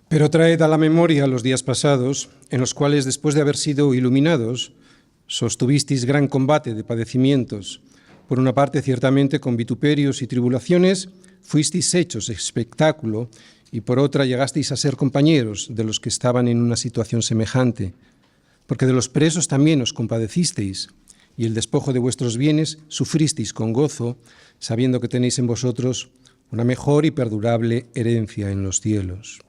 Pero traed a la memoria los días pasados, en los cuales, después de haber sido iluminados, sostuvisteis gran combate de padecimientos. Por una parte, ciertamente, con vituperios y tribulaciones, fuisteis hechos espectáculo, y por otra, llegasteis a ser compañeros de los que estaban en una situación semejante. Porque de los presos también os compadecisteis, y el despojo de vuestros bienes sufristeis con gozo, sabiendo que tenéis en vosotros una mejor y perdurable herencia en los cielos.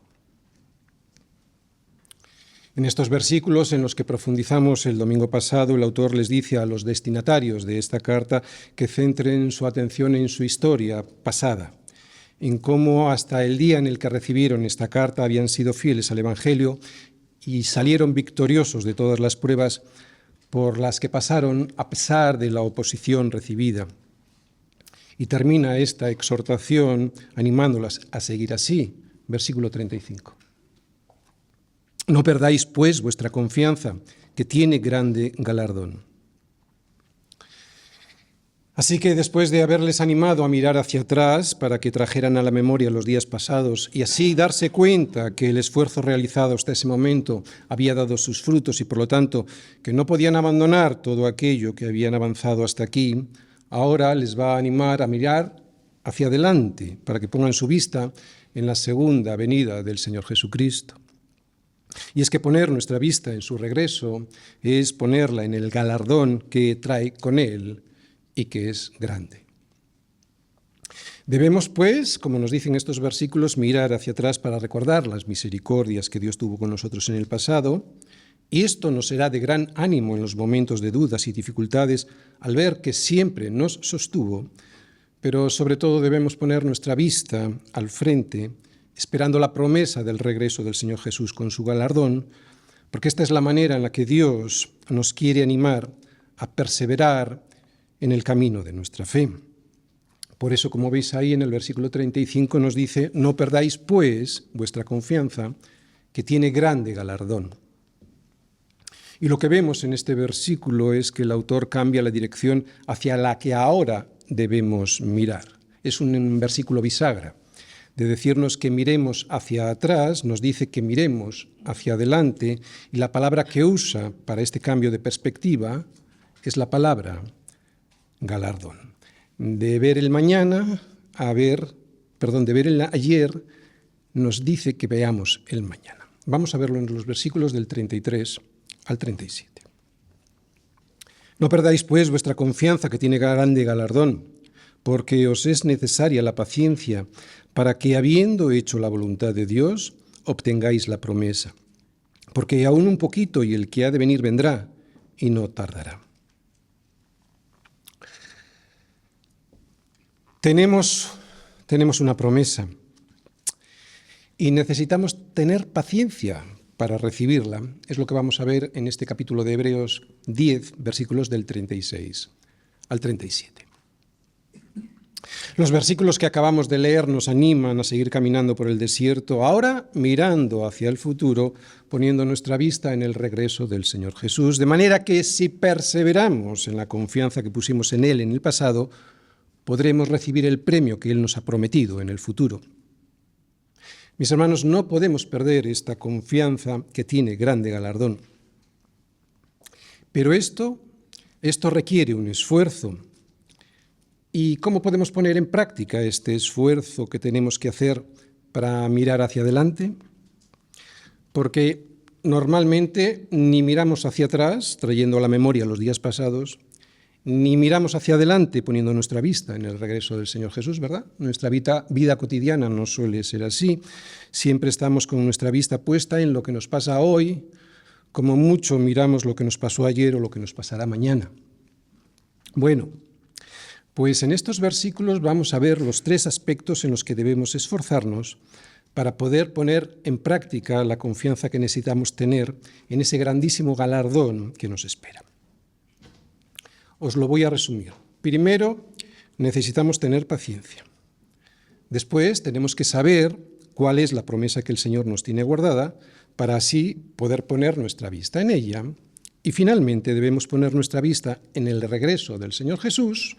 En estos versículos en los que profundizamos el domingo pasado, el autor les dice a los destinatarios de esta carta que centren su atención en su historia pasada, en cómo hasta el día en el que recibieron esta carta habían sido fieles al Evangelio y salieron victoriosos de todas las pruebas por las que pasaron a pesar de la oposición recibida. Y termina esta exhortación animándolas a seguir así, versículo 35. No perdáis, pues, vuestra confianza, que tiene grande galardón. Así que después de haberles animado a mirar hacia atrás para que trajeran a la memoria los días pasados y así darse cuenta que el esfuerzo realizado hasta ese momento había dado sus frutos y por lo tanto que no podían abandonar todo aquello que habían avanzado hasta aquí, ahora les va a animar a mirar hacia adelante para que pongan su vista en la segunda venida del Señor Jesucristo. Y es que poner nuestra vista en su regreso es ponerla en el galardón que trae con él y que es grande. Debemos, pues, como nos dicen estos versículos, mirar hacia atrás para recordar las misericordias que Dios tuvo con nosotros en el pasado, y esto nos será de gran ánimo en los momentos de dudas y dificultades al ver que siempre nos sostuvo, pero sobre todo debemos poner nuestra vista al frente, esperando la promesa del regreso del Señor Jesús con su galardón, porque esta es la manera en la que Dios nos quiere animar a perseverar en el camino de nuestra fe. Por eso, como veis ahí en el versículo 35, nos dice: no perdáis, pues, vuestra confianza, que tiene grande galardón. Y lo que vemos en este versículo es que el autor cambia la dirección hacia la que ahora debemos mirar. Es un versículo bisagra. De decirnos que miremos hacia atrás, nos dice que miremos hacia adelante, y la palabra que usa para este cambio de perspectiva es la palabra galardón. De ver el mañana de ver el ayer, nos dice que veamos el mañana. Vamos a verlo en los versículos del 33 al 37. No perdáis, pues, vuestra confianza, que tiene grande galardón, porque os es necesaria la paciencia, para que, habiendo hecho la voluntad de Dios, obtengáis la promesa. Porque aún un poquito y el que ha de venir vendrá, y no tardará. Tenemos una promesa y necesitamos tener paciencia para recibirla. Es lo que vamos a ver en este capítulo de Hebreos 10, versículos del 36 al 37. Los versículos que acabamos de leer nos animan a seguir caminando por el desierto, ahora mirando hacia el futuro, poniendo nuestra vista en el regreso del Señor Jesús, de manera que si perseveramos en la confianza que pusimos en Él en el pasado, podremos recibir el premio que Él nos ha prometido en el futuro. Mis hermanos, no podemos perder esta confianza que tiene grande galardón. Pero esto requiere un esfuerzo. ¿Y cómo podemos poner en práctica este esfuerzo que tenemos que hacer para mirar hacia adelante? Porque normalmente ni miramos hacia atrás, trayendo a la memoria los días pasados, ni miramos hacia adelante poniendo nuestra vista en el regreso del Señor Jesús, ¿verdad? Nuestra vida cotidiana no suele ser así. Siempre estamos con nuestra vista puesta en lo que nos pasa hoy, como mucho miramos lo que nos pasó ayer o lo que nos pasará mañana. Bueno, pues en estos versículos vamos a ver los 3 aspectos en los que debemos esforzarnos para poder poner en práctica la confianza que necesitamos tener en ese grandísimo galardón que nos espera. Os lo voy a resumir. Primero, necesitamos tener paciencia. Después, tenemos que saber cuál es la promesa que el Señor nos tiene guardada para así poder poner nuestra vista en ella. Y finalmente, debemos poner nuestra vista en el regreso del Señor Jesús,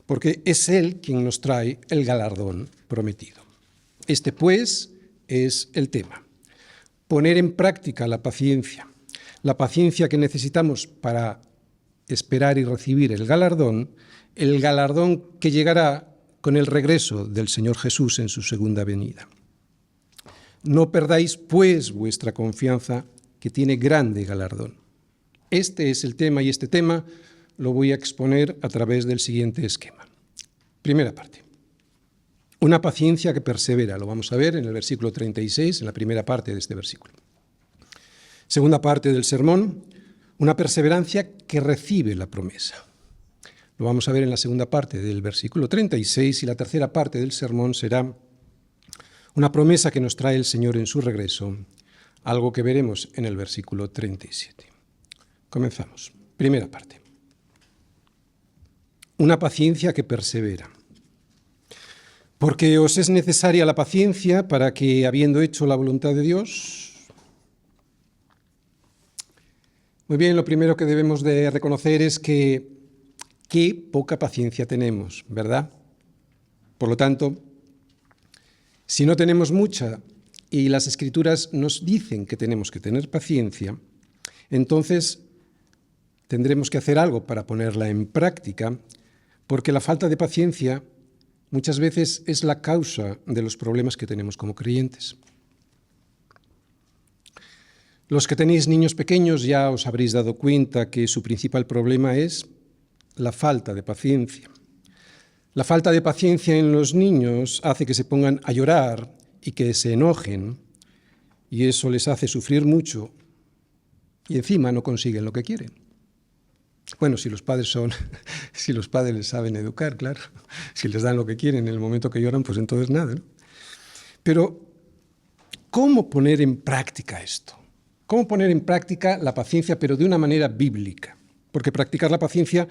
porque es Él quien nos trae el galardón prometido. Este, pues, es el tema. poner en práctica la paciencia que necesitamos para esperar y recibir el galardón que llegará con el regreso del Señor Jesús en su segunda venida. No perdáis, pues, vuestra confianza, que tiene grande galardón. Este es el tema, y este tema lo voy a exponer a través del siguiente esquema. Primera parte. Una paciencia que persevera, lo vamos a ver en el versículo 36, en la primera parte de este versículo. Segunda parte del sermón, una perseverancia que recibe la promesa. Lo vamos a ver en la segunda parte del versículo 36, y la tercera parte del sermón será una promesa que nos trae el Señor en su regreso, algo que veremos en el versículo 37. Comenzamos. Primera parte. Una paciencia que persevera. Porque os es necesaria la paciencia para que, habiendo hecho la voluntad de Dios... Muy bien, lo primero que debemos de reconocer es que qué poca paciencia tenemos, ¿verdad? Por lo tanto, si no tenemos mucha y las Escrituras nos dicen que tenemos que tener paciencia, entonces tendremos que hacer algo para ponerla en práctica, porque la falta de paciencia muchas veces es la causa de los problemas que tenemos como creyentes. Los que tenéis niños pequeños ya os habréis dado cuenta que su principal problema es la falta de paciencia. La falta de paciencia en los niños hace que se pongan a llorar y que se enojen, y eso les hace sufrir mucho, y encima no consiguen lo que quieren. Bueno, si los padres les saben educar, claro. Si les dan lo que quieren en el momento que lloran, pues entonces nada, ¿no? Pero, ¿cómo poner en práctica esto? ¿Cómo poner en práctica la paciencia, pero de una manera bíblica? Porque practicar la paciencia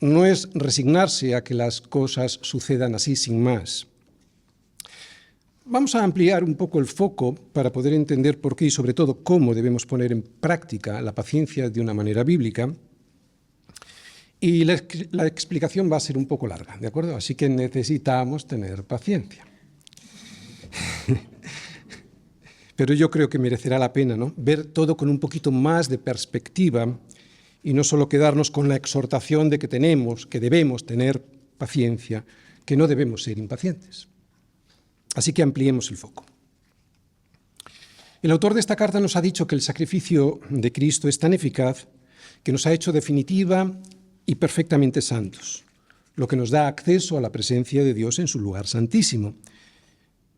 no es resignarse a que las cosas sucedan así sin más. Vamos a ampliar un poco el foco para poder entender por qué y sobre todo cómo debemos poner en práctica la paciencia de una manera bíblica. Y la explicación va a ser un poco larga, ¿de acuerdo? Así que necesitamos tener paciencia. Pero yo creo que merecerá la pena, ¿no? Ver todo con un poquito más de perspectiva y no solo quedarnos con la exhortación de que debemos tener paciencia, que no debemos ser impacientes. Así que ampliemos el foco. El autor de esta carta nos ha dicho que el sacrificio de Cristo es tan eficaz que nos ha hecho definitiva y perfectamente santos, lo que nos da acceso a la presencia de Dios en su lugar santísimo.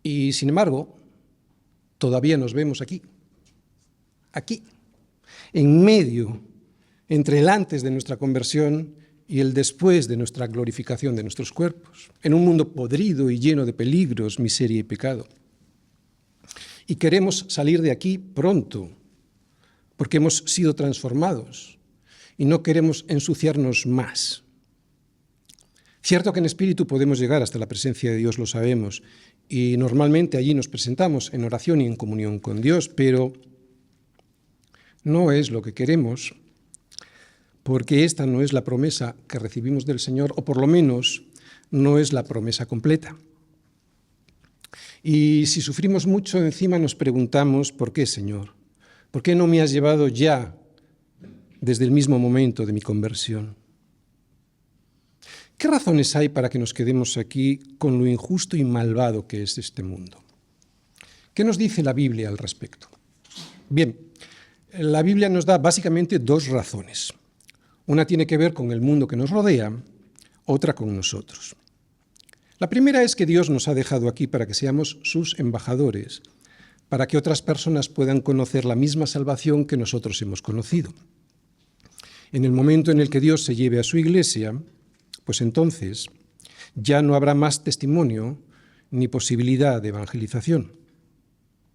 Y, sin embargo, todavía nos vemos aquí, en medio, entre el antes de nuestra conversión y el después de nuestra glorificación de nuestros cuerpos, en un mundo podrido y lleno de peligros, miseria y pecado. Y queremos salir de aquí pronto, porque hemos sido transformados y no queremos ensuciarnos más. Cierto que en espíritu podemos llegar hasta la presencia de Dios, lo sabemos, y normalmente allí nos presentamos en oración y en comunión con Dios, pero no es lo que queremos, porque esta no es la promesa que recibimos del Señor, o por lo menos no es la promesa completa. Y si sufrimos mucho, encima nos preguntamos, ¿por qué, Señor? ¿Por qué no me has llevado ya desde el mismo momento de mi conversión? ¿Qué razones hay para que nos quedemos aquí con lo injusto y malvado que es este mundo? ¿Qué nos dice la Biblia al respecto? Bien, la Biblia nos da básicamente dos razones. Una tiene que ver con el mundo que nos rodea, otra con nosotros. La primera es que Dios nos ha dejado aquí para que seamos sus embajadores, para que otras personas puedan conocer la misma salvación que nosotros hemos conocido. En el momento en el que Dios se lleve a su iglesia, pues entonces ya no habrá más testimonio ni posibilidad de evangelización.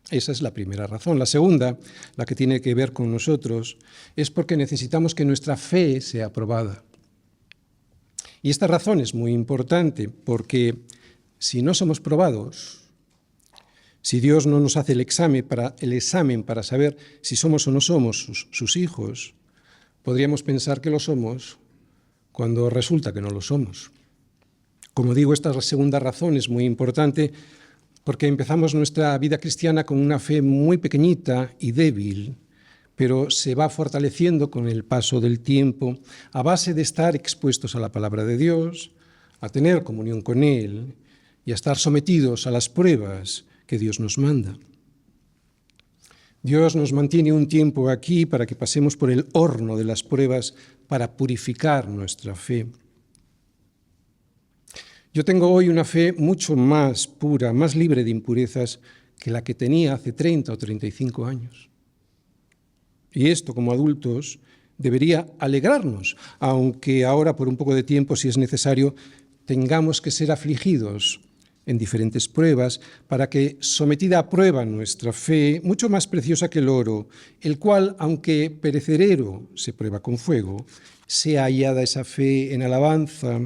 Esa es la primera razón. La segunda, la que tiene que ver con nosotros, es porque necesitamos que nuestra fe sea aprobada. Y esta razón es muy importante porque si no somos probados, si Dios no nos hace el examen para saber si somos o no somos sus hijos, podríamos pensar que lo somos cuando resulta que no lo somos. Como digo, esta segunda razón es muy importante porque empezamos nuestra vida cristiana con una fe muy pequeñita y débil, pero se va fortaleciendo con el paso del tiempo a base de estar expuestos a la palabra de Dios, a tener comunión con Él y a estar sometidos a las pruebas que Dios nos manda. Dios nos mantiene un tiempo aquí para que pasemos por el horno de las pruebas para purificar nuestra fe. Yo tengo hoy una fe mucho más pura, más libre de impurezas que la que tenía hace 30 o 35 años. Y esto, como adultos, debería alegrarnos, aunque ahora, por un poco de tiempo, si es necesario, tengamos que ser afligidos en diferentes pruebas, para que, sometida a prueba nuestra fe, mucho más preciosa que el oro, el cual, aunque perecedero, se prueba con fuego, sea hallada esa fe en alabanza,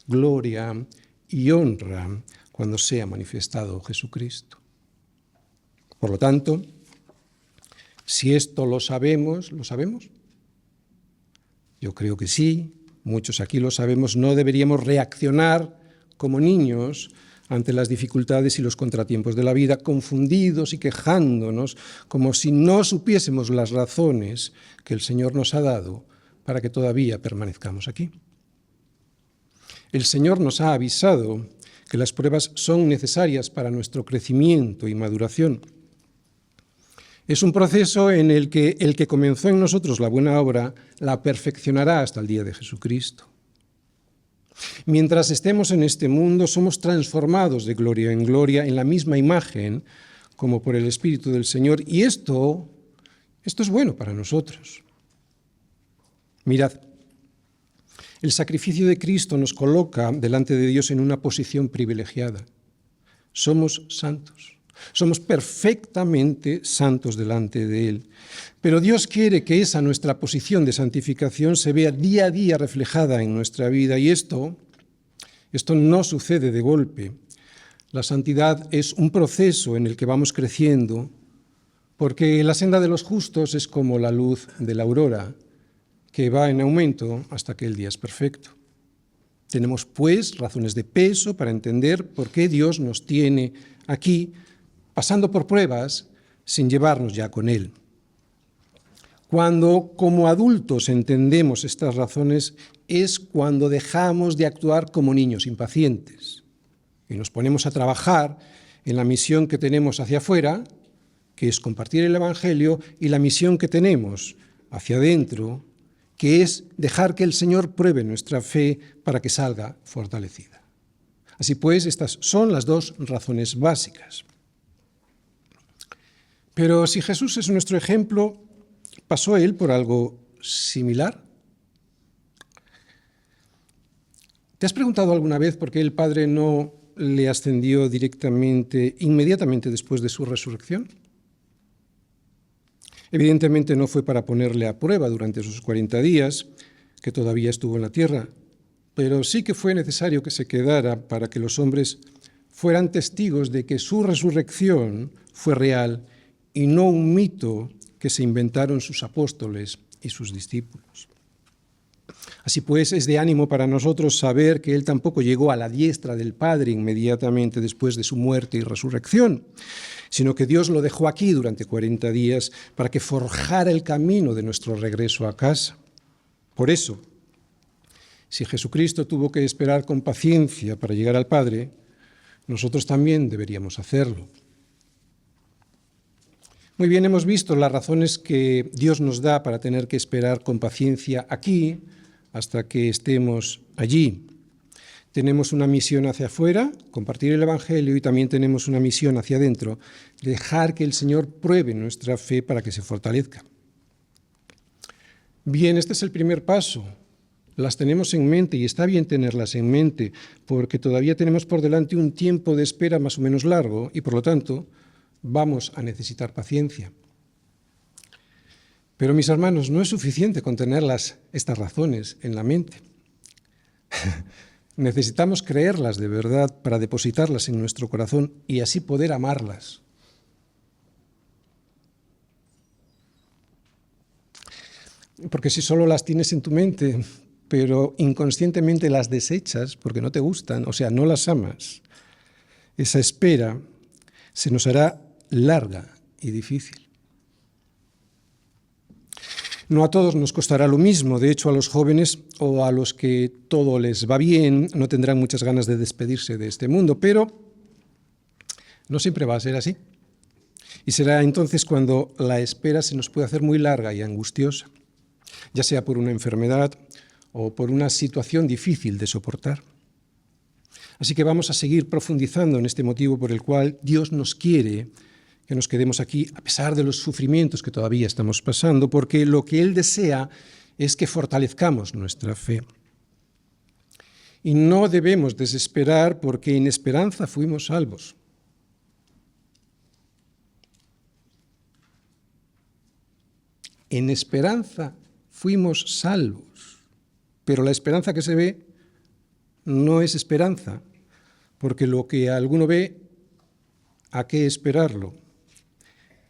gloria y honra cuando sea manifestado Jesucristo. Por lo tanto, si esto lo sabemos, ¿lo sabemos? Yo creo que sí, muchos aquí lo sabemos, no deberíamos reaccionar como niños ante las dificultades y los contratiempos de la vida, confundidos y quejándonos, como si no supiésemos las razones que el Señor nos ha dado para que todavía permanezcamos aquí. El Señor nos ha avisado que las pruebas son necesarias para nuestro crecimiento y maduración. Es un proceso en el que comenzó en nosotros la buena obra la perfeccionará hasta el día de Jesucristo. Mientras estemos en este mundo, somos transformados de gloria en gloria en la misma imagen, como por el Espíritu del Señor, y esto es bueno para nosotros. Mirad, el sacrificio de Cristo nos coloca delante de Dios en una posición privilegiada. Somos santos. Somos perfectamente santos delante de Él. Pero Dios quiere que esa nuestra posición de santificación se vea día a día reflejada en nuestra vida. Y esto no sucede de golpe. La santidad es un proceso en el que vamos creciendo, porque la senda de los justos es como la luz de la aurora, que va en aumento hasta que el día es perfecto. Tenemos, pues, razones de peso para entender por qué Dios nos tiene aquí, pasando por pruebas sin llevarnos ya con Él. Cuando como adultos entendemos estas razones es cuando dejamos de actuar como niños impacientes y nos ponemos a trabajar en la misión que tenemos hacia afuera, que es compartir el Evangelio, y la misión que tenemos hacia adentro, que es dejar que el Señor pruebe nuestra fe para que salga fortalecida. Así pues, estas son las dos razones básicas. Pero si Jesús es nuestro ejemplo, ¿pasó Él por algo similar? ¿Te has preguntado alguna vez por qué el Padre no le ascendió inmediatamente después de su resurrección? Evidentemente no fue para ponerle a prueba durante esos 40 días, que todavía estuvo en la tierra, pero sí que fue necesario que se quedara para que los hombres fueran testigos de que su resurrección fue real y no un mito que se inventaron sus apóstoles y sus discípulos. Así pues, es de ánimo para nosotros saber que Él tampoco llegó a la diestra del Padre inmediatamente después de su muerte y resurrección, sino que Dios lo dejó aquí durante 40 días para que forjara el camino de nuestro regreso a casa. Por eso, si Jesucristo tuvo que esperar con paciencia para llegar al Padre, nosotros también deberíamos hacerlo. Muy bien, hemos visto las razones que Dios nos da para tener que esperar con paciencia aquí hasta que estemos allí. Tenemos una misión hacia afuera, compartir el Evangelio, y también tenemos una misión hacia adentro, dejar que el Señor pruebe nuestra fe para que se fortalezca. Bien, este es el primer paso. Las tenemos en mente y está bien tenerlas en mente porque todavía tenemos por delante un tiempo de espera más o menos largo y por lo tanto vamos a necesitar paciencia. Pero mis hermanos, no es suficiente con tener estas razones en la mente. Necesitamos creerlas de verdad para depositarlas en nuestro corazón y así poder amarlas. Porque si solo las tienes en tu mente, pero inconscientemente las desechas porque no te gustan, o sea, no las amas, esa espera Se nos hará larga y difícil. No a todos nos costará lo mismo. De hecho, a los jóvenes o a los que todo les va bien no tendrán muchas ganas de despedirse de este mundo, pero no siempre va a ser así. Y será entonces cuando la espera se nos puede hacer muy larga y angustiosa, ya sea por una enfermedad o por una situación difícil de soportar. Así que vamos a seguir profundizando en este motivo por el cual Dios nos quiere que nos quedemos aquí a pesar de los sufrimientos que todavía estamos pasando, porque lo que Él desea es que fortalezcamos nuestra fe. Y no debemos desesperar porque en esperanza fuimos salvos. En esperanza fuimos salvos, pero la esperanza que se ve no es esperanza, porque lo que alguno ve, ¿a qué esperarlo?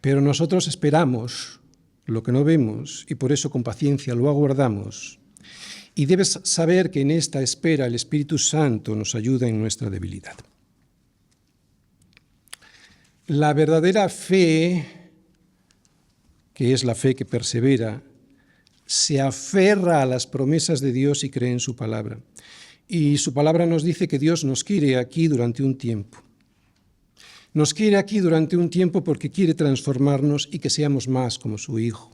Pero nosotros esperamos lo que no vemos y por eso con paciencia lo aguardamos. Y debes saber que en esta espera el Espíritu Santo nos ayuda en nuestra debilidad. La verdadera fe, que es la fe que persevera, se aferra a las promesas de Dios y cree en su palabra. Y su palabra nos dice que Dios nos quiere aquí durante un tiempo. Nos quiere aquí durante un tiempo porque quiere transformarnos y que seamos más como su Hijo.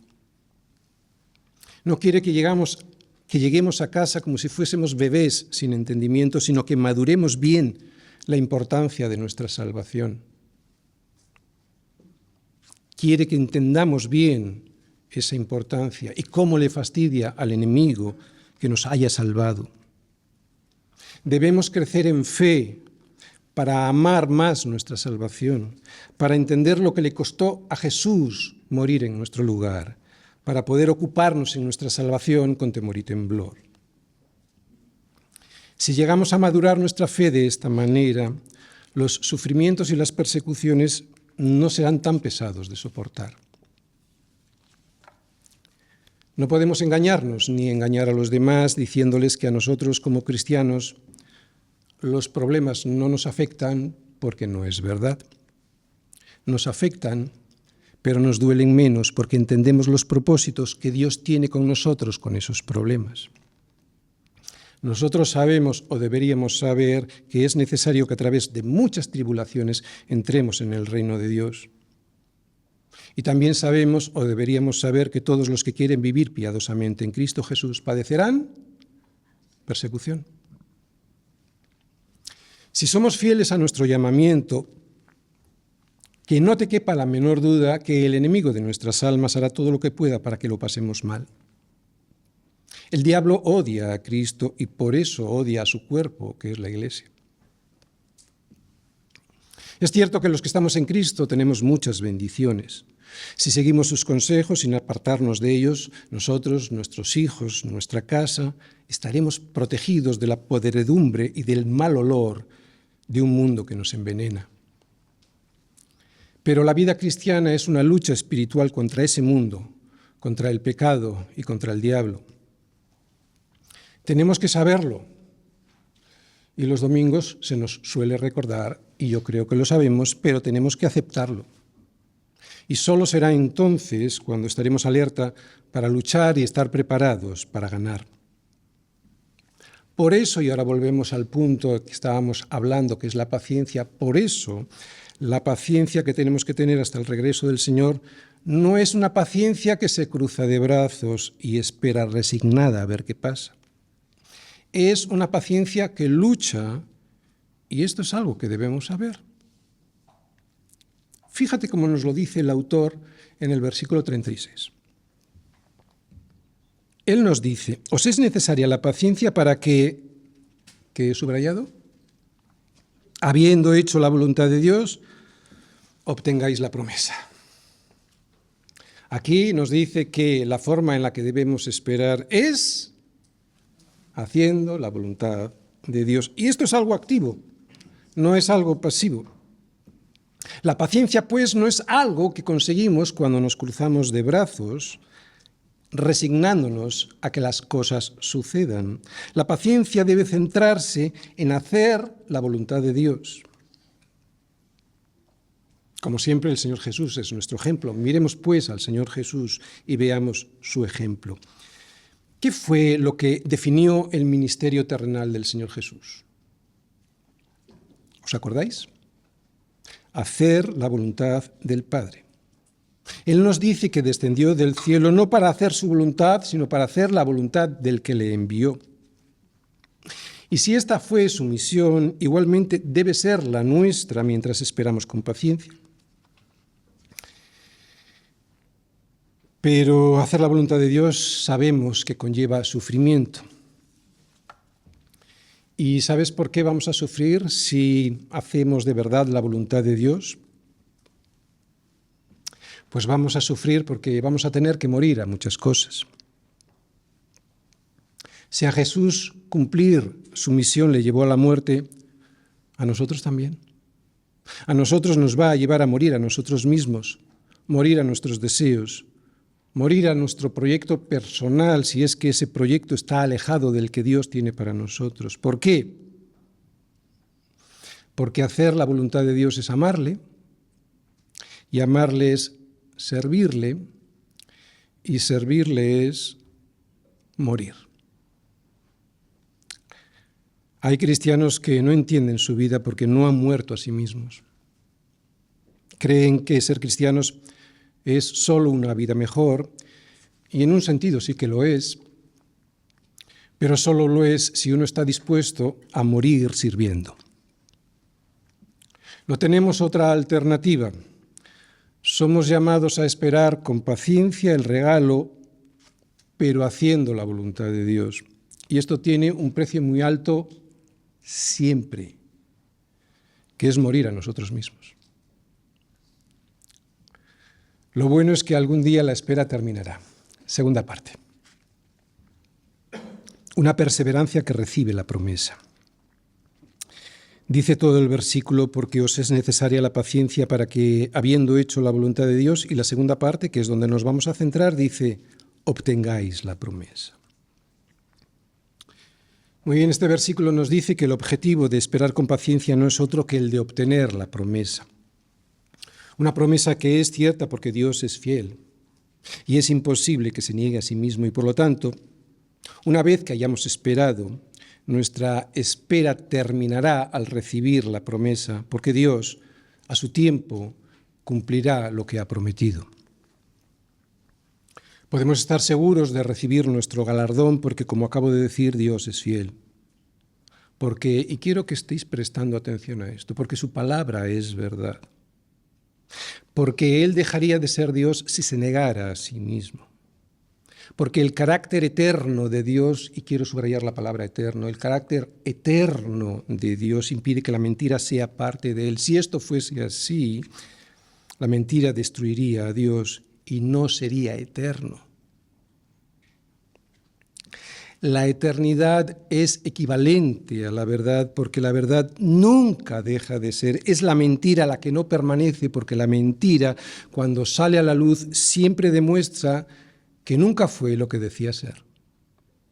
No quiere que lleguemos a casa como si fuésemos bebés sin entendimiento, sino que maduremos bien la importancia de nuestra salvación. Quiere que entendamos bien esa importancia y cómo le fastidia al enemigo que nos haya salvado. Debemos crecer en fe para amar más nuestra salvación, para entender lo que le costó a Jesús morir en nuestro lugar, para poder ocuparnos en nuestra salvación con temor y temblor. Si llegamos a madurar nuestra fe de esta manera, los sufrimientos y las persecuciones no serán tan pesados de soportar. No podemos engañarnos ni engañar a los demás diciéndoles que a nosotros como cristianos los problemas no nos afectan porque no es verdad. Nos afectan, pero nos duelen menos porque entendemos los propósitos que Dios tiene con nosotros con esos problemas. Nosotros sabemos o deberíamos saber que es necesario que a través de muchas tribulaciones entremos en el reino de Dios. Y también sabemos o deberíamos saber que todos los que quieren vivir piadosamente en Cristo Jesús padecerán persecución. Si somos fieles a nuestro llamamiento, que no te quepa la menor duda que el enemigo de nuestras almas hará todo lo que pueda para que lo pasemos mal. El diablo odia a Cristo y por eso odia a su cuerpo, que es la Iglesia. Es cierto que los que estamos en Cristo tenemos muchas bendiciones. Si seguimos sus consejos sin apartarnos de ellos, nosotros, nuestros hijos, nuestra casa, estaremos protegidos de la podredumbre y del mal olor de un mundo que nos envenena. Pero la vida cristiana es una lucha espiritual contra ese mundo, contra el pecado y contra el diablo. Tenemos que saberlo. Y los domingos se nos suele recordar, y yo creo que lo sabemos, pero tenemos que aceptarlo. Y solo será entonces cuando estaremos alerta para luchar y estar preparados para ganar. Por eso, y ahora volvemos al punto que estábamos hablando, que es la paciencia, por eso la paciencia que tenemos que tener hasta el regreso del Señor no es una paciencia que se cruza de brazos y espera resignada a ver qué pasa. Es una paciencia que lucha, y esto es algo que debemos saber. Fíjate cómo nos lo dice el autor en el versículo 36. Él nos dice, os es necesaria la paciencia para que, ¿qué he subrayado? Habiendo hecho la voluntad de Dios, obtengáis la promesa. Aquí nos dice que la forma en la que debemos esperar es haciendo la voluntad de Dios. Y esto es algo activo, no es algo pasivo. La paciencia, pues, no es algo que conseguimos cuando nos cruzamos de brazos, resignándonos a que las cosas sucedan. La paciencia debe centrarse en hacer la voluntad de Dios. Como siempre, el Señor Jesús es nuestro ejemplo. Miremos pues al Señor Jesús y veamos su ejemplo. ¿Qué fue lo que definió el ministerio terrenal del Señor Jesús? ¿Os acordáis? Hacer la voluntad del Padre. Él nos dice que descendió del cielo no para hacer su voluntad, sino para hacer la voluntad del que le envió. Y si esta fue su misión, igualmente debe ser la nuestra mientras esperamos con paciencia. Pero hacer la voluntad de Dios sabemos que conlleva sufrimiento. ¿Y sabes por qué vamos a sufrir si hacemos de verdad la voluntad de Dios? Pues vamos a sufrir porque vamos a tener que morir a muchas cosas. Si a Jesús cumplir su misión le llevó a la muerte, a nosotros también. A nosotros nos va a llevar a morir a nosotros mismos, morir a nuestros deseos, morir a nuestro proyecto personal si es que ese proyecto está alejado del que Dios tiene para nosotros. ¿Por qué? Porque hacer la voluntad de Dios es amarle, y amarle es servirle, y servirle es morir. Hay cristianos que no entienden su vida porque no han muerto a sí mismos. Creen que ser cristianos es solo una vida mejor, y en un sentido sí que lo es, pero solo lo es si uno está dispuesto a morir sirviendo. No tenemos otra alternativa. Somos llamados a esperar con paciencia el regalo, pero haciendo la voluntad de Dios. Y esto tiene un precio muy alto siempre, que es morir a nosotros mismos. Lo bueno es que algún día la espera terminará. Segunda parte. Una perseverancia que recibe la promesa. Dice todo el versículo, porque os es necesaria la paciencia para que, habiendo hecho la voluntad de Dios, y la segunda parte, que es donde nos vamos a centrar, dice, obtengáis la promesa. Muy bien, este versículo nos dice que el objetivo de esperar con paciencia no es otro que el de obtener la promesa. Una promesa que es cierta porque Dios es fiel y es imposible que se niegue a sí mismo, y por lo tanto, una vez que hayamos esperado, nuestra espera terminará al recibir la promesa, porque Dios, a su tiempo, cumplirá lo que ha prometido. Podemos estar seguros de recibir nuestro galardón porque, como acabo de decir, Dios es fiel. Porque, y quiero que estéis prestando atención a esto, porque su palabra es verdad. Porque Él dejaría de ser Dios si se negara a sí mismo. Porque el carácter eterno de Dios, y quiero subrayar la palabra eterno, el carácter eterno de Dios impide que la mentira sea parte de Él. Si esto fuese así, la mentira destruiría a Dios y no sería eterno. La eternidad es equivalente a la verdad porque la verdad nunca deja de ser. Es la mentira la que no permanece porque la mentira, cuando sale a la luz, siempre demuestra que nunca fue lo que decía ser.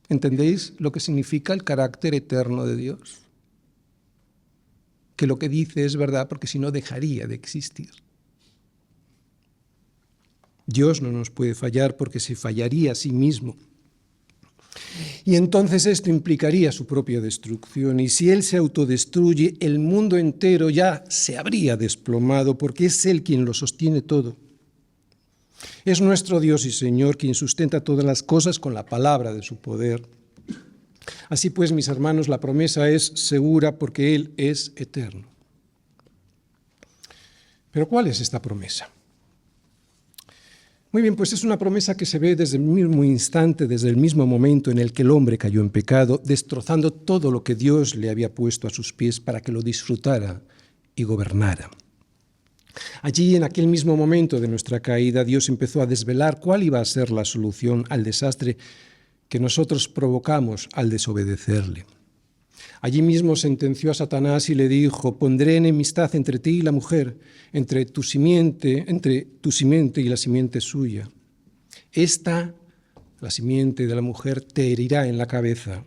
¿Entendéis lo que significa el carácter eterno de Dios? Que lo que dice es verdad porque si no dejaría de existir. Dios no nos puede fallar porque se fallaría a sí mismo. Y entonces esto implicaría su propia destrucción, y si Él se autodestruye, el mundo entero ya se habría desplomado, porque es Él quien lo sostiene todo. Es nuestro Dios y Señor quien sustenta todas las cosas con la palabra de su poder. Así pues, mis hermanos, la promesa es segura porque Él es eterno. ¿Pero cuál es esta promesa? Muy bien, pues es una promesa que se ve desde el mismo instante, desde el mismo momento en el que el hombre cayó en pecado, destrozando todo lo que Dios le había puesto a sus pies para que lo disfrutara y gobernara. Allí, en aquel mismo momento de nuestra caída, Dios empezó a desvelar cuál iba a ser la solución al desastre que nosotros provocamos al desobedecerle. Allí mismo sentenció a Satanás y le dijo: pondré enemistad entre ti y la mujer, entre tu simiente y la simiente suya. Esta, la simiente de la mujer, te herirá en la cabeza,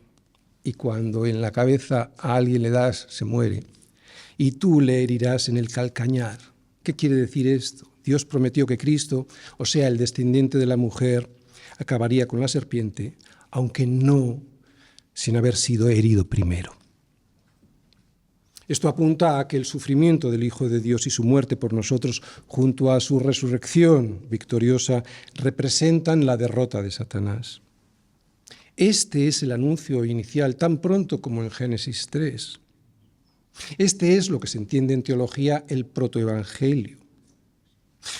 y cuando en la cabeza a alguien le das, se muere, y tú le herirás en el calcañar. ¿Qué quiere decir esto? Dios prometió que Cristo, o sea, el descendiente de la mujer, acabaría con la serpiente, aunque no sin haber sido herido primero. Esto apunta a que el sufrimiento del Hijo de Dios y su muerte por nosotros, junto a su resurrección victoriosa, representan la derrota de Satanás. Este es el anuncio inicial, tan pronto como en Génesis 3. Este es lo que se entiende en teología el protoevangelio.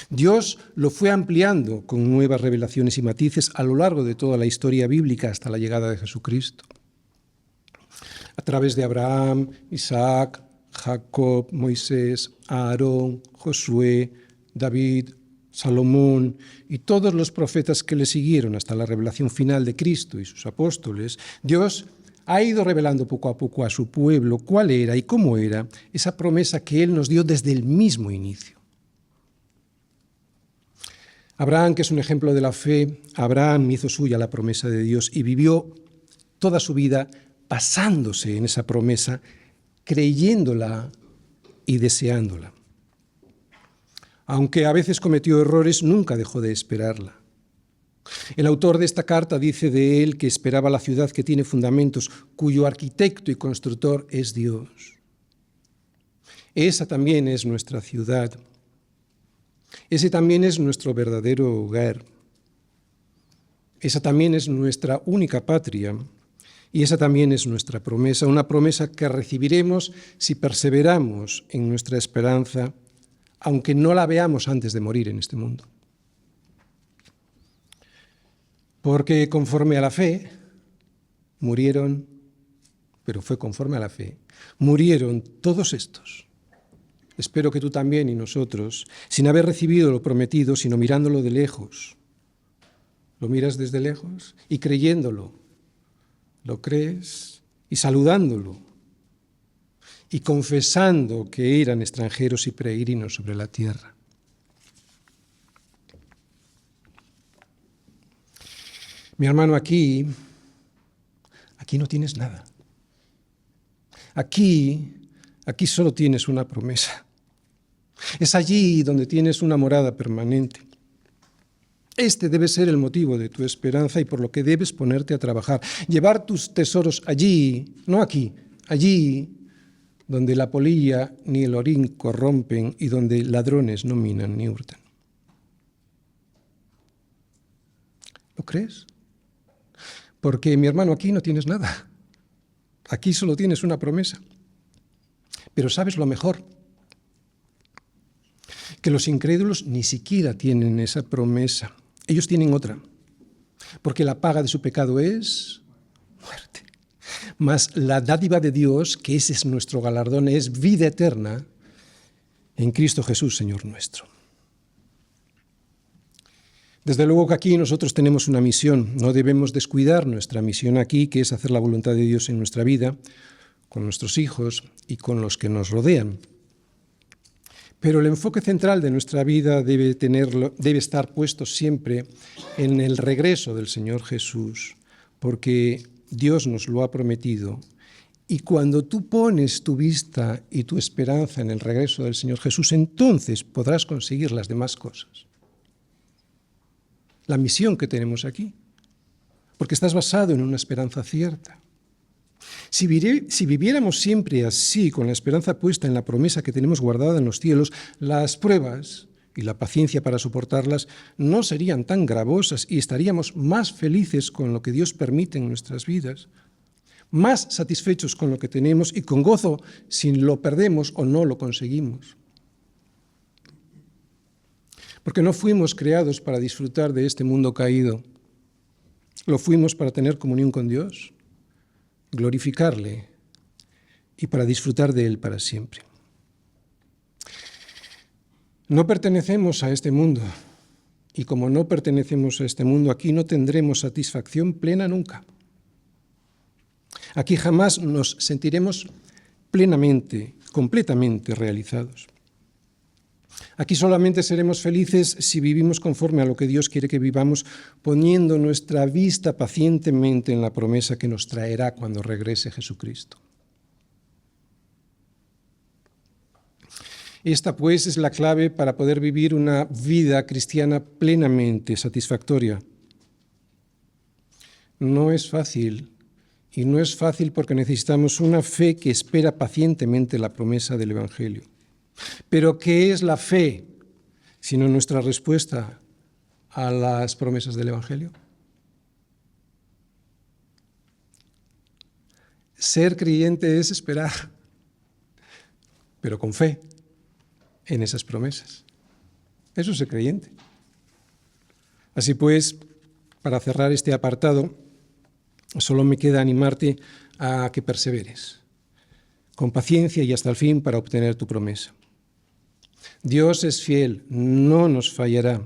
Dios lo fue ampliando con nuevas revelaciones y matices a lo largo de toda la historia bíblica hasta la llegada de Jesucristo. A través de Abraham, Isaac, Jacob, Moisés, Aarón, Josué, David, Salomón y todos los profetas que le siguieron hasta la revelación final de Cristo y sus apóstoles, Dios ha ido revelando poco a poco a su pueblo cuál era y cómo era esa promesa que Él nos dio desde el mismo inicio. Abraham, que es un ejemplo de la fe, Abraham hizo suya la promesa de Dios y vivió toda su vida basándose en esa promesa, creyéndola y deseándola. Aunque a veces cometió errores, nunca dejó de esperarla. El autor de esta carta dice de él que esperaba la ciudad que tiene fundamentos, cuyo arquitecto y constructor es Dios. Esa también es nuestra ciudad. Ese también es nuestro verdadero hogar. Esa también es nuestra única patria. Y esa también es nuestra promesa, una promesa que recibiremos si perseveramos en nuestra esperanza, aunque no la veamos antes de morir en este mundo. Porque conforme a la fe, murieron, pero fue conforme a la fe, murieron todos estos. Espero que tú también y nosotros, sin haber recibido lo prometido, sino mirándolo de lejos. ¿Lo miras desde lejos? Y creyéndolo. ¿Lo crees? Y saludándolo. Y confesando que eran extranjeros y peregrinos sobre la tierra. Mi hermano, aquí no tienes nada. Aquí solo tienes una promesa. Es allí donde tienes una morada permanente. Este debe ser el motivo de tu esperanza y por lo que debes ponerte a trabajar. Llevar tus tesoros allí, no aquí, allí donde la polilla ni el orín corrompen y donde ladrones no minan ni hurtan. ¿Lo crees? Porque, mi hermano, aquí no tienes nada. Aquí solo tienes una promesa. Pero ¿sabes lo mejor? Que los incrédulos ni siquiera tienen esa promesa. Ellos tienen otra. Porque la paga de su pecado es muerte. Mas la dádiva de Dios, que ese es nuestro galardón, es vida eterna en Cristo Jesús, Señor nuestro. Desde luego que aquí nosotros tenemos una misión. No debemos descuidar nuestra misión aquí, que es hacer la voluntad de Dios en nuestra vida, con nuestros hijos y con los que nos rodean. Pero el enfoque central de nuestra vida debe estar puesto siempre en el regreso del Señor Jesús, porque Dios nos lo ha prometido. Y cuando tú pones tu vista y tu esperanza en el regreso del Señor Jesús, entonces podrás conseguir las demás cosas. La misión que tenemos aquí, porque estás basado en una esperanza cierta. Si viviéramos siempre así, con la esperanza puesta en la promesa que tenemos guardada en los cielos, las pruebas y la paciencia para soportarlas no serían tan gravosas y estaríamos más felices con lo que Dios permite en nuestras vidas, más satisfechos con lo que tenemos y con gozo si lo perdemos o no lo conseguimos. Porque no fuimos creados para disfrutar de este mundo caído, lo fuimos para tener comunión con Dios, glorificarle y para disfrutar de Él para siempre. No pertenecemos a este mundo y como no pertenecemos a este mundo, aquí no tendremos satisfacción plena nunca. Aquí jamás nos sentiremos plenamente, completamente realizados. Aquí solamente seremos felices si vivimos conforme a lo que Dios quiere que vivamos, poniendo nuestra vista pacientemente en la promesa que nos traerá cuando regrese Jesucristo. Esta, pues, es la clave para poder vivir una vida cristiana plenamente satisfactoria. No es fácil, y no es fácil porque necesitamos una fe que espera pacientemente la promesa del Evangelio. Pero ¿qué es la fe sino nuestra respuesta a las promesas del Evangelio? Ser creyente es esperar, pero con fe en esas promesas. Eso es ser creyente. Así pues, para cerrar este apartado, solo me queda animarte a que perseveres, con paciencia y hasta el fin para obtener tu promesa. Dios es fiel, no nos fallará.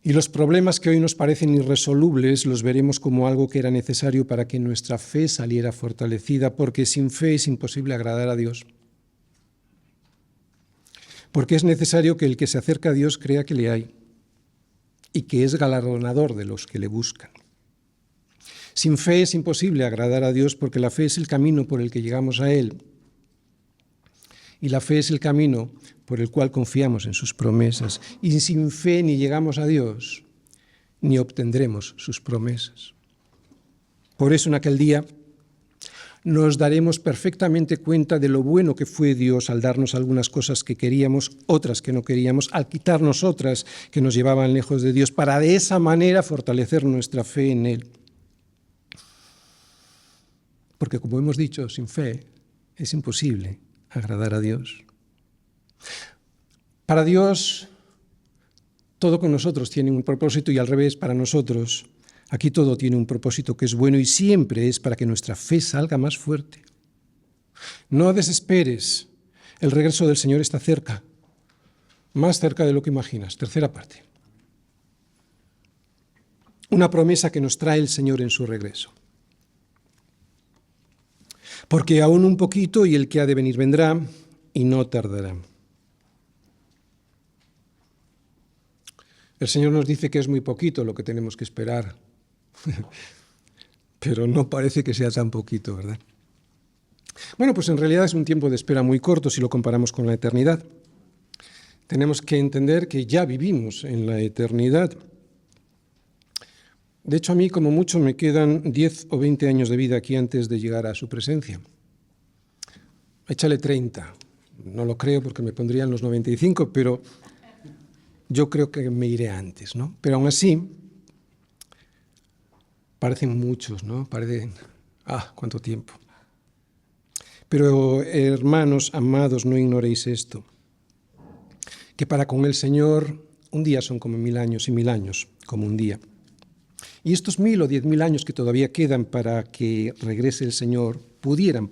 Y los problemas que hoy nos parecen irresolubles los veremos como algo que era necesario para que nuestra fe saliera fortalecida, porque sin fe es imposible agradar a Dios. Porque es necesario que el que se acerca a Dios crea que le hay y que es galardonador de los que le buscan. Sin fe es imposible agradar a Dios porque la fe es el camino por el que llegamos a Él. Y la fe es el camino por el cual confiamos en sus promesas. Y sin fe ni llegamos a Dios, ni obtendremos sus promesas. Por eso en aquel día nos daremos perfectamente cuenta de lo bueno que fue Dios al darnos algunas cosas que queríamos, otras que no queríamos, al quitarnos otras que nos llevaban lejos de Dios, para de esa manera fortalecer nuestra fe en Él. Porque como hemos dicho, sin fe es imposible agradar a Dios. Para Dios, todo con nosotros tiene un propósito y al revés, para nosotros, aquí todo tiene un propósito que es bueno y siempre es para que nuestra fe salga más fuerte. No desesperes, el regreso del Señor está cerca, más cerca de lo que imaginas. Tercera parte. Una promesa que nos trae el Señor en su regreso. Porque aún un poquito y el que ha de venir vendrá y no tardará. El Señor nos dice que es muy poquito lo que tenemos que esperar, pero no parece que sea tan poquito, ¿verdad? Bueno, pues en realidad es un tiempo de espera muy corto si lo comparamos con la eternidad. Tenemos que entender que ya vivimos en la eternidad. De hecho, a mí como mucho me quedan 10 o 20 años de vida aquí antes de llegar a su presencia. Échale 30. No lo creo porque me pondrían los 95, pero yo creo que me iré antes, ¿no? Pero aún así, parecen muchos, ¿no? Parecen, cuánto tiempo. Pero, hermanos, amados, no ignoréis esto, que para con el Señor un día son como 1000 años y 1000 años como un día. Y estos 1000 o 10.000 años que todavía quedan para que regrese el Señor pudieran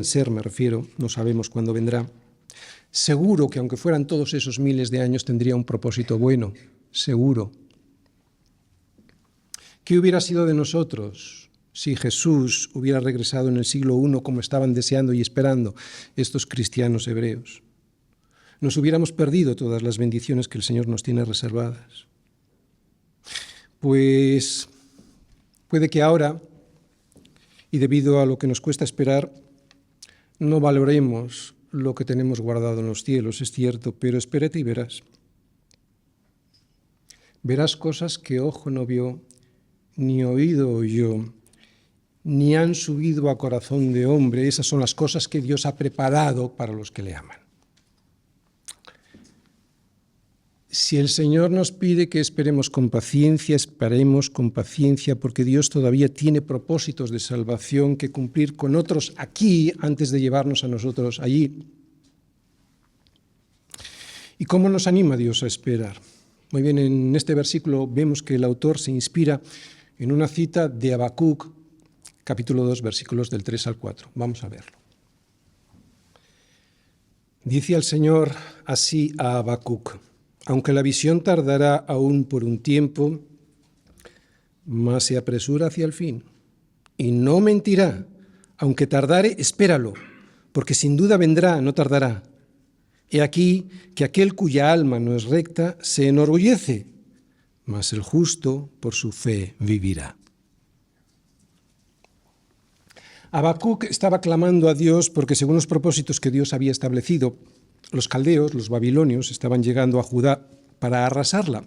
ser, me refiero, no sabemos cuándo vendrá. Seguro que aunque fueran todos esos miles de años tendría un propósito bueno, seguro. ¿Qué hubiera sido de nosotros si Jesús hubiera regresado en el siglo I como estaban deseando y esperando estos cristianos hebreos? Nos hubiéramos perdido todas las bendiciones que el Señor nos tiene reservadas. Pues puede que ahora, y debido a lo que nos cuesta esperar, no valoremos lo que tenemos guardado en los cielos, es cierto, pero espérate y verás. Verás cosas que ojo no vio, ni oído oyó, ni han subido a corazón de hombre. Esas son las cosas que Dios ha preparado para los que le aman. Si el Señor nos pide que esperemos con paciencia, esperemos con paciencia, porque Dios todavía tiene propósitos de salvación que cumplir con otros aquí antes de llevarnos a nosotros allí. ¿Y cómo nos anima Dios a esperar? Muy bien, en este versículo vemos que el autor se inspira en una cita de Habacuc, capítulo 2, versículos del 3 al 4. Vamos a verlo. Dice el Señor así a Habacuc: aunque la visión tardará aún por un tiempo, mas se apresura hacia el fin. Y no mentirá, aunque tardare, espéralo, porque sin duda vendrá, no tardará. He aquí que aquel cuya alma no es recta se enorgullece, mas el justo por su fe vivirá. Habacuc estaba clamando a Dios porque, según los propósitos que Dios había establecido, los caldeos, los babilonios, estaban llegando a Judá para arrasarla.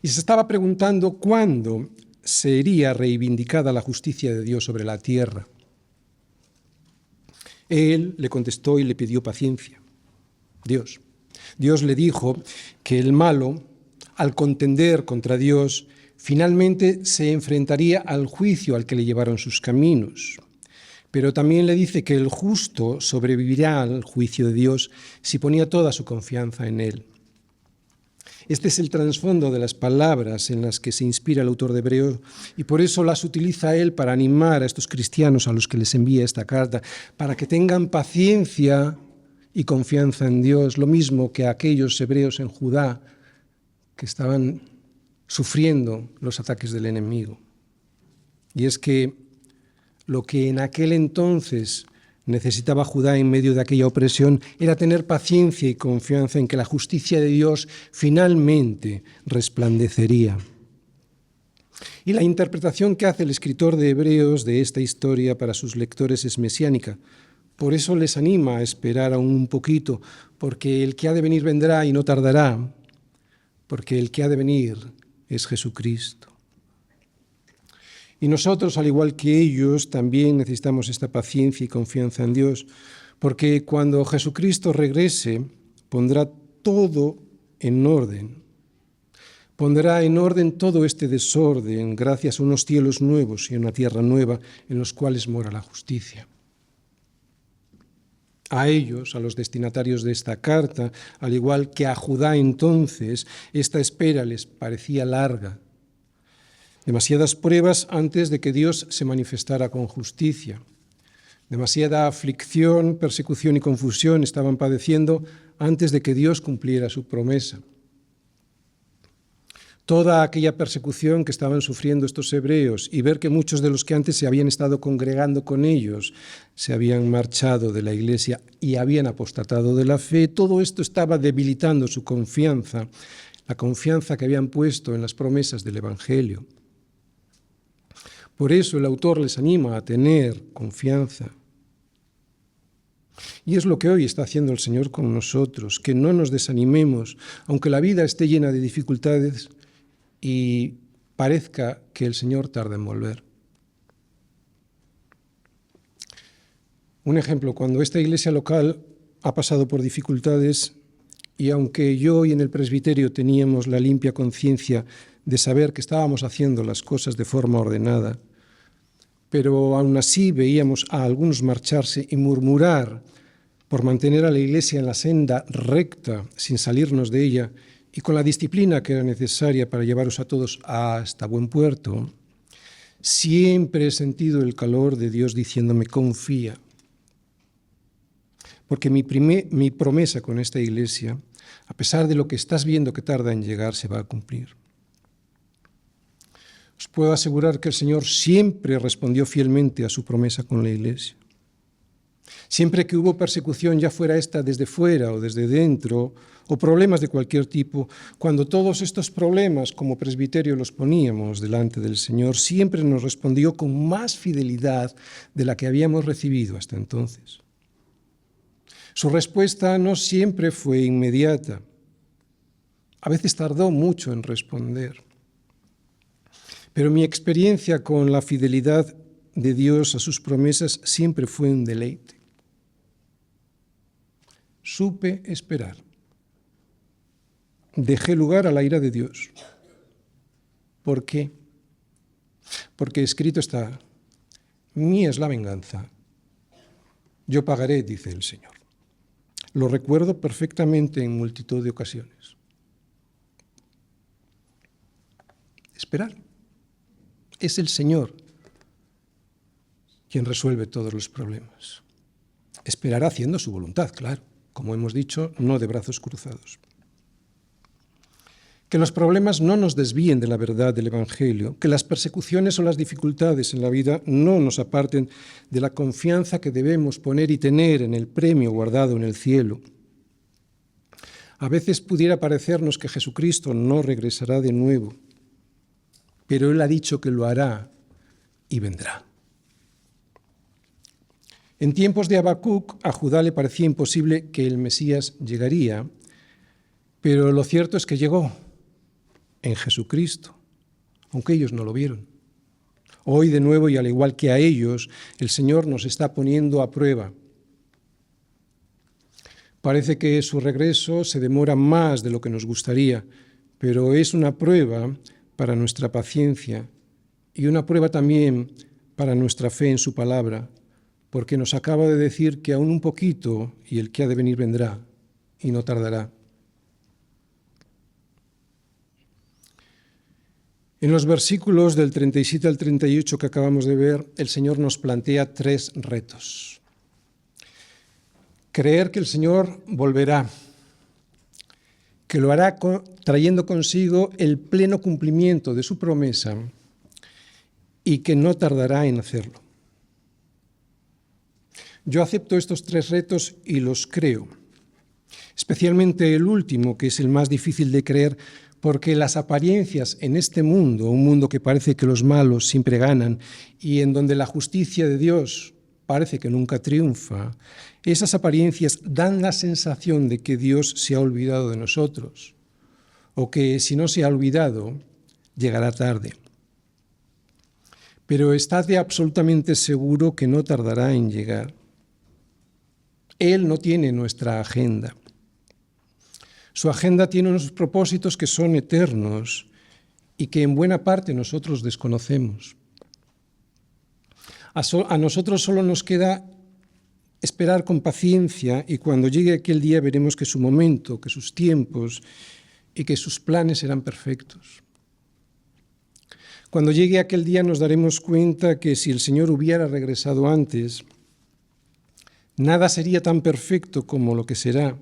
Y se estaba preguntando cuándo sería reivindicada la justicia de Dios sobre la tierra. Él le contestó y le pidió paciencia. Dios le dijo que el malo, al contender contra Dios, finalmente se enfrentaría al juicio al que le llevaron sus caminos. Pero también le dice que el justo sobrevivirá al juicio de Dios si ponía toda su confianza en él. Este es el trasfondo de las palabras en las que se inspira el autor de Hebreos, y por eso las utiliza él para animar a estos cristianos a los que les envía esta carta, para que tengan paciencia y confianza en Dios, lo mismo que aquellos hebreos en Judá que estaban sufriendo los ataques del enemigo. Y es que lo que en aquel entonces necesitaba Judá en medio de aquella opresión era tener paciencia y confianza en que la justicia de Dios finalmente resplandecería. Y la interpretación que hace el escritor de Hebreos de esta historia para sus lectores es mesiánica. Por eso les anima a esperar aún un poquito, porque el que ha de venir vendrá y no tardará, porque el que ha de venir es Jesucristo. Y nosotros, al igual que ellos, también necesitamos esta paciencia y confianza en Dios, porque cuando Jesucristo regrese, pondrá todo en orden. Pondrá en orden todo este desorden gracias a unos cielos nuevos y una tierra nueva en los cuales mora la justicia. A ellos, a los destinatarios de esta carta, al igual que a Judá entonces, esta espera les parecía larga. Demasiadas pruebas antes de que Dios se manifestara con justicia. Demasiada aflicción, persecución y confusión estaban padeciendo antes de que Dios cumpliera su promesa. Toda aquella persecución que estaban sufriendo estos hebreos y ver que muchos de los que antes se habían estado congregando con ellos se habían marchado de la iglesia y habían apostatado de la fe, todo esto estaba debilitando su confianza, la confianza que habían puesto en las promesas del Evangelio. Por eso el autor les anima a tener confianza. Y es lo que hoy está haciendo el Señor con nosotros, que no nos desanimemos, aunque la vida esté llena de dificultades y parezca que el Señor tarda en volver. Un ejemplo, cuando esta iglesia local ha pasado por dificultades y aunque yo y en el presbiterio teníamos la limpia conciencia de saber que estábamos haciendo las cosas de forma ordenada, pero aún así veíamos a algunos marcharse y murmurar por mantener a la iglesia en la senda recta sin salirnos de ella y con la disciplina que era necesaria para llevaros a todos hasta buen puerto, siempre he sentido el calor de Dios diciéndome: confía, porque mi promesa con esta iglesia, a pesar de lo que estás viendo que tarda en llegar, se va a cumplir. Os puedo asegurar que el Señor siempre respondió fielmente a su promesa con la iglesia. Siempre que hubo persecución, ya fuera esta desde fuera o desde dentro, o problemas de cualquier tipo, cuando todos estos problemas como presbiterio los poníamos delante del Señor, siempre nos respondió con más fidelidad de la que habíamos recibido hasta entonces. Su respuesta no siempre fue inmediata. A veces tardó mucho en responder. Pero mi experiencia con la fidelidad de Dios a sus promesas siempre fue un deleite. Supe esperar. Dejé lugar a la ira de Dios. ¿Por qué? Porque escrito está: mía es la venganza, yo pagaré, dice el Señor. Lo recuerdo perfectamente en multitud de ocasiones. Esperar. Es el Señor quien resuelve todos los problemas. Esperará haciendo su voluntad, claro, como hemos dicho, no de brazos cruzados. Que los problemas no nos desvíen de la verdad del Evangelio, que las persecuciones o las dificultades en la vida no nos aparten de la confianza que debemos poner y tener en el premio guardado en el cielo. A veces pudiera parecernos que Jesucristo no regresará de nuevo, pero Él ha dicho que lo hará y vendrá. En tiempos de Habacuc, a Judá le parecía imposible que el Mesías llegaría, pero lo cierto es que llegó en Jesucristo, aunque ellos no lo vieron. Hoy, de nuevo, y al igual que a ellos, el Señor nos está poniendo a prueba. Parece que su regreso se demora más de lo que nos gustaría, pero es una prueba para nuestra paciencia y una prueba también para nuestra fe en su palabra, porque nos acaba de decir que aún un poquito y el que ha de venir vendrá y no tardará. En los versículos del 37 al 38 que acabamos de ver, el Señor nos plantea 3 retos. Creer que el Señor volverá, que lo hará trayendo consigo el pleno cumplimiento de su promesa y que no tardará en hacerlo. Yo acepto estos 3 retos y los creo, especialmente el último, que es el más difícil de creer, porque las apariencias en este mundo, un mundo que parece que los malos siempre ganan y en donde la justicia de Dios parece que nunca triunfa, esas apariencias dan la sensación de que Dios se ha olvidado de nosotros, o que si no se ha olvidado, llegará tarde. Pero estate absolutamente seguro que no tardará en llegar. Él no tiene nuestra agenda. Su agenda tiene unos propósitos que son eternos y que en buena parte nosotros desconocemos. A nosotros solo nos queda esperar con paciencia y cuando llegue aquel día veremos que su momento, que sus tiempos y que sus planes serán perfectos. Cuando llegue aquel día nos daremos cuenta que si el Señor hubiera regresado antes, nada sería tan perfecto como lo que será.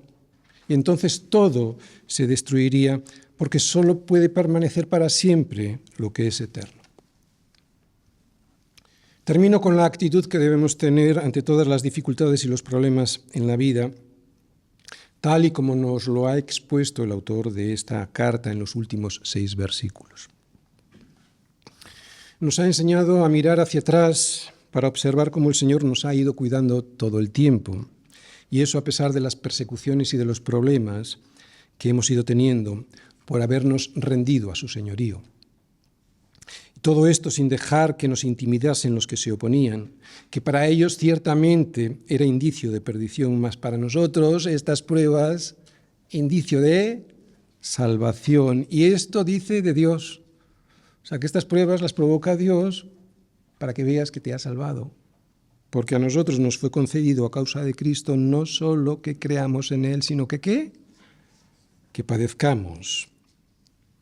Y entonces todo se destruiría porque solo puede permanecer para siempre lo que es eterno. Termino con la actitud que debemos tener ante todas las dificultades y los problemas en la vida, tal y como nos lo ha expuesto el autor de esta carta en los últimos 6 versículos. Nos ha enseñado a mirar hacia atrás para observar cómo el Señor nos ha ido cuidando todo el tiempo. Y eso a pesar de las persecuciones y de los problemas que hemos ido teniendo por habernos rendido a su señorío. Todo esto sin dejar que nos intimidasen los que se oponían, que para ellos ciertamente era indicio de perdición, mas para nosotros estas pruebas, indicio de salvación. Y esto dice de Dios. O sea, que estas pruebas las provoca Dios para que veas que te ha salvado. Porque a nosotros nos fue concedido a causa de Cristo no solo que creamos en Él, sino que ¿qué? Que padezcamos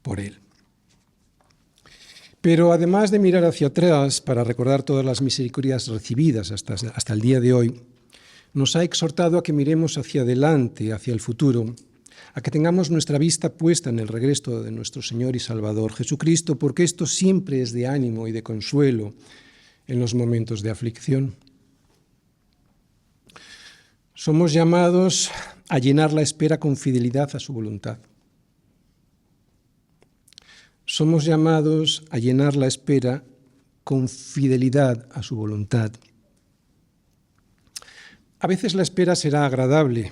por Él. Pero además de mirar hacia atrás para recordar todas las misericordias recibidas hasta el día de hoy, nos ha exhortado a que miremos hacia adelante, hacia el futuro, a que tengamos nuestra vista puesta en el regreso de nuestro Señor y Salvador Jesucristo, porque esto siempre es de ánimo y de consuelo en los momentos de aflicción. Somos llamados a llenar la espera con fidelidad a su voluntad. Somos llamados a llenar la espera con fidelidad a su voluntad. A veces la espera será agradable.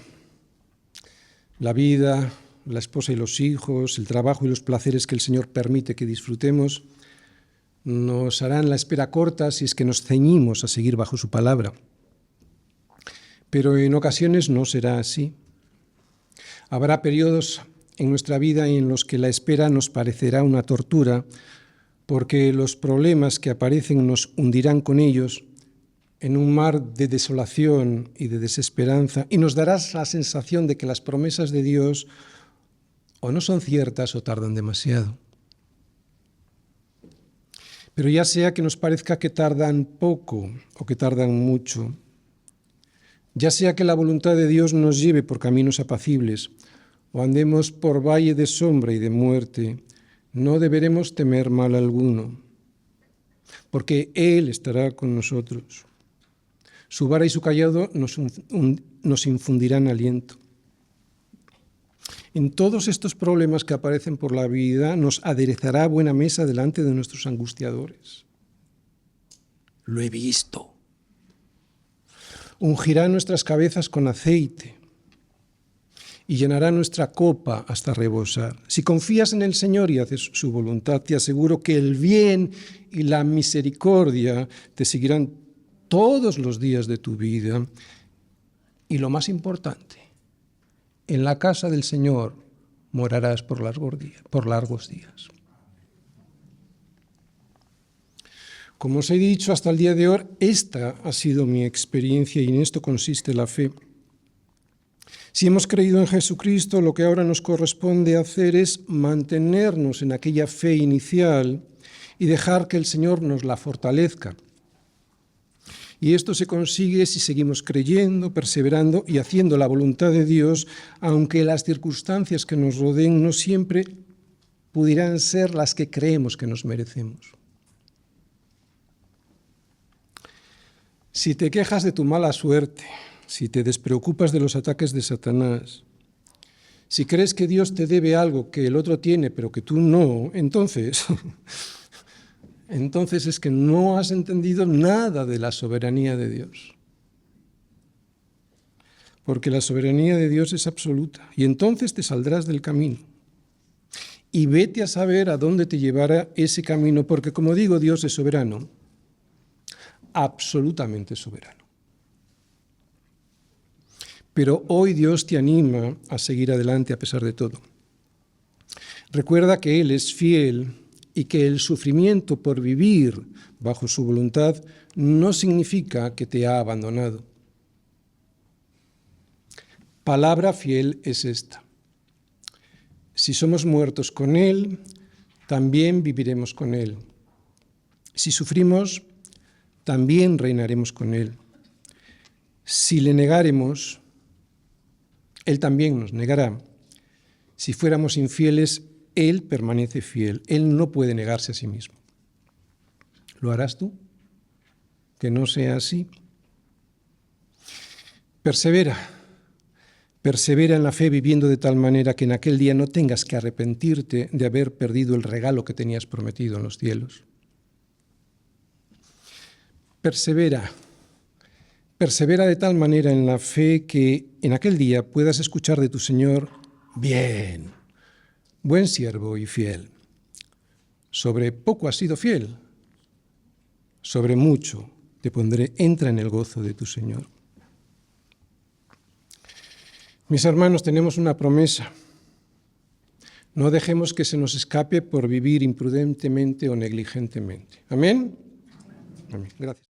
La vida, la esposa y los hijos, el trabajo y los placeres que el Señor permite que disfrutemos nos harán la espera corta si es que nos ceñimos a seguir bajo su palabra. Pero en ocasiones no será así. Habrá periodos en nuestra vida en los que la espera nos parecerá una tortura, porque los problemas que aparecen nos hundirán con ellos en un mar de desolación y de desesperanza, y nos dará la sensación de que las promesas de Dios o no son ciertas o tardan demasiado. Pero ya sea que nos parezca que tardan poco o que tardan mucho, ya sea que la voluntad de Dios nos lleve por caminos apacibles o andemos por valle de sombra y de muerte, no deberemos temer mal alguno, porque Él estará con nosotros. Su vara y su cayado nos infundirán aliento. En todos estos problemas que aparecen por la vida, nos aderezará buena mesa delante de nuestros angustiadores. Lo he visto. ungirá nuestras cabezas con aceite y llenará nuestra copa hasta rebosar. Si confías en el Señor y haces su voluntad, te aseguro que el bien y la misericordia te seguirán todos los días de tu vida. Y lo más importante, en la casa del Señor morarás por largos días. Como os he dicho hasta el día de hoy, esta ha sido mi experiencia y en esto consiste la fe. Si hemos creído en Jesucristo, lo que ahora nos corresponde hacer es mantenernos en aquella fe inicial y dejar que el Señor nos la fortalezca. Y esto se consigue si seguimos creyendo, perseverando y haciendo la voluntad de Dios, aunque las circunstancias que nos rodeen no siempre pudieran ser las que creemos que nos merecemos. Si te quejas de tu mala suerte, si te despreocupas de los ataques de Satanás, si crees que Dios te debe algo que el otro tiene pero que tú no, entonces es que no has entendido nada de la soberanía de Dios. Porque la soberanía de Dios es absoluta y entonces te saldrás del camino. Y vete a saber a dónde te llevará ese camino, porque como digo, Dios es soberano, absolutamente soberano. Pero hoy Dios te anima a seguir adelante a pesar de todo. Recuerda que Él es fiel y que el sufrimiento por vivir bajo su voluntad no significa que te ha abandonado. Palabra fiel es esta: si somos muertos con Él, también viviremos con Él. Si sufrimos, también reinaremos con Él. Si le negáremos, Él también nos negará. Si fuéramos infieles, Él permanece fiel. Él no puede negarse a sí mismo. ¿Lo harás tú? Que no sea así. Persevera en la fe viviendo de tal manera que en aquel día no tengas que arrepentirte de haber perdido el regalo que tenías prometido en los cielos. Persevera de tal manera en la fe que en aquel día puedas escuchar de tu Señor: bien, buen siervo y fiel. Sobre poco has sido fiel, sobre mucho te pondré, entra en el gozo de tu Señor. Mis hermanos, tenemos una promesa. No dejemos que se nos escape por vivir imprudentemente o negligentemente. ¿Amén? Amén. Gracias.